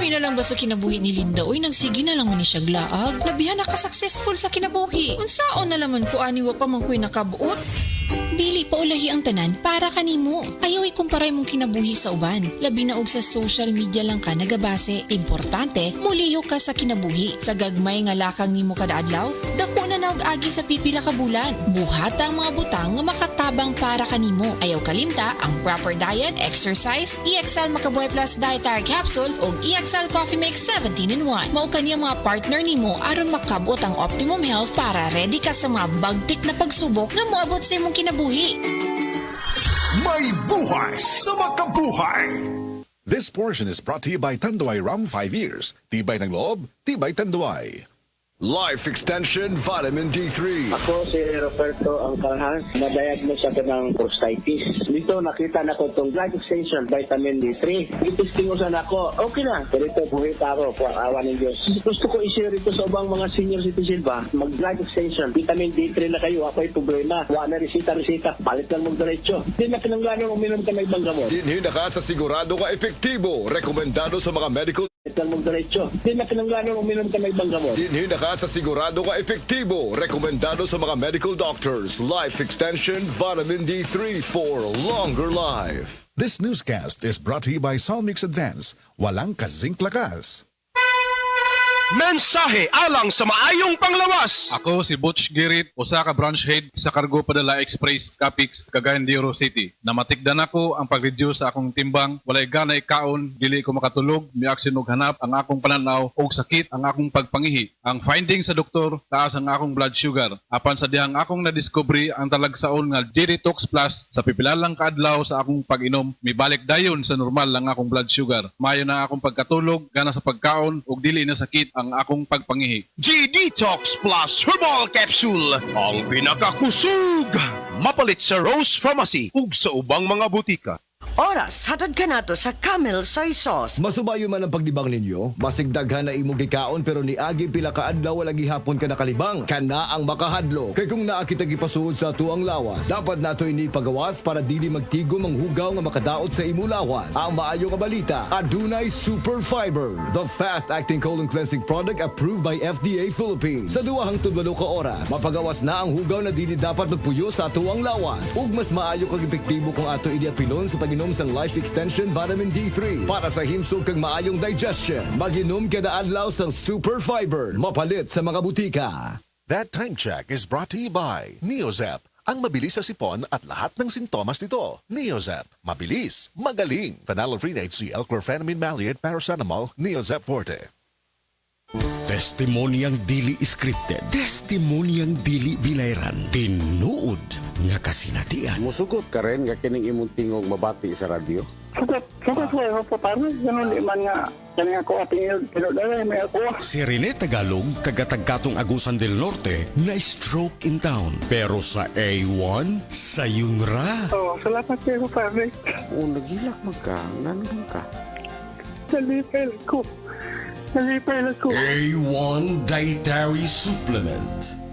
Lami na lang ba sa kinabuhi ni Linda? Uy, nagsigi na lang man ni siya glaag. Labihan na ka-successful sa kinabuhi. Unsaon na laman ko aniwa pa man ko'y nakabuot? Dili pa ulahi ang tanan para kanimo. Ayaw ikumparay mong kinabuhi sa uban. Labi na og sa social media lang ka nagabase. Importante, muliyo ka sa kinabuhi. Sa gagmay nga lakang nimo kada adlaw, dako na naog agi sa pipila ka bulan. Buhata ang mga butang nga makatabang para kanimo. Ayaw kalimta ang proper diet, exercise, EXL Makabuhay Plus Dietary Capsule ug EXL Coffee Mix 17-in-1. Mao kaniya mga partner nimo aron makabot ang optimum health para ready ka sa mga bagtik na pagsubok nga moabot sa imong kinabuhi. May buhay sa makabuhay! This portion is brought to you by Tanduay Rum 5 years. Tibay ng loob, tibay Tanduay. Life Extension Vitamin D3. Ako si Roberto Angkalhas, na-diagnose ako ng prostatitis. Dito nakita na ko itong Life Extension Vitamin D3. Itistingusan ako, okay na. Pero ito, buhit ako, po awa ng Diyos. Gusto ko i-share ito sa ubang mga senior citizen ba? Mag-Life Extension, Vitamin D3 na kayo. Ako ay problema. Wala na resita, palit lang mong diretso. Hindi na kinanglanong uminom ka ng ibang gamot. Dinhi na ka sa sigurado ka epektibo. Rekomendado sa mga medical. Palit lang mong diretso. Hindi na kinanglanong uminom ka ng ibang gamot. Dinhi na ka sa sigurado ka epektibo. Rekomendado sa mga medical doctors. Life Extension Vitamin D3 for longer life. This newscast is brought to you by Solmix Advance. Walang kazink lakas. Mensahe alang sa maayong panglawas. Ako si Butch Girit, usa ka branch head sa Cargo Padala Express, Capix, Cagayan de Oro City. Namatikdan ako ang pag-reduce sa akong timbang, walay gana ikaon, dili ko makatulog, miaksin og hanap ang akong pananaw og sakit ang akong pagpangihi. Ang finding sa doktor, taas ang akong blood sugar. Apan sa dihang akong nadiscovery ang talagsaon nga G-Detox Plus sa pipilalang kaadlaw sa akong pag-inom, mibalik dayon sa normal lang akong blood sugar. Mayo na akong pagkatulog, gana sa pagkaon ug dili na sakit ang akong pagpangihi. G-Detox Plus Herbal Capsule, ang pinakakusog. Mapalit sa Rose Pharmacy ug sa ubang mga butika. Oras, hatad ka nato sa Camel Soy Sauce. Masubayo man ang pagdibang ninyo, masigdaghan na imong gikaon pero ni agi pila ka adlaw wala gihapon ka nakalibang. Kana ang makahadlo. Kay kung naa kita gipasuod sa tuang lawas, dapat nato ini pagawas para dili magtigom ang hugaw nga makadaot sa imo lawas. Ang maayo nga balita, adunay Super Fiber, the fast-acting colon cleansing product approved by FDA Philippines. Sa duwahang tudlo ka oras, mapagawas na ang hugaw na dili dapat magpuyo sa tuang lawas. Ug mas maayo kag epektibo kung ato ini apilon sa pag-inom sang Life Extension Vitamin D3 para sa himsog kang maayong digestion. Mag-inom kada adlaw sang Super Fiber, mapalit sa mga butika. That time check is brought to you by Neozep. Ang mabilis sa sipon at lahat ng sintomas nito. Neozep. Mabilis. Magaling. Phenylephrine HCl Chlorpheniramine Maleate Paracetamol Neozep Forte. Testimonyang dili scripted, testimonyang dili bilayran, tinuod nga kasinatian. Musugot ka rin nga kining imong tingog mabati sa radyo. Sugat ko po paano, ganun di man nga, kanya ako ating pero dahil may ako. Si Rene Tagalog, taga-Tagkatong Agusan del Norte, na stroke in town. Pero sa A1, sayong ra. Oh, salamat kayo pare. O nagilak magka, nanong ka. Nalipel ko. A1 Dietary Supplement.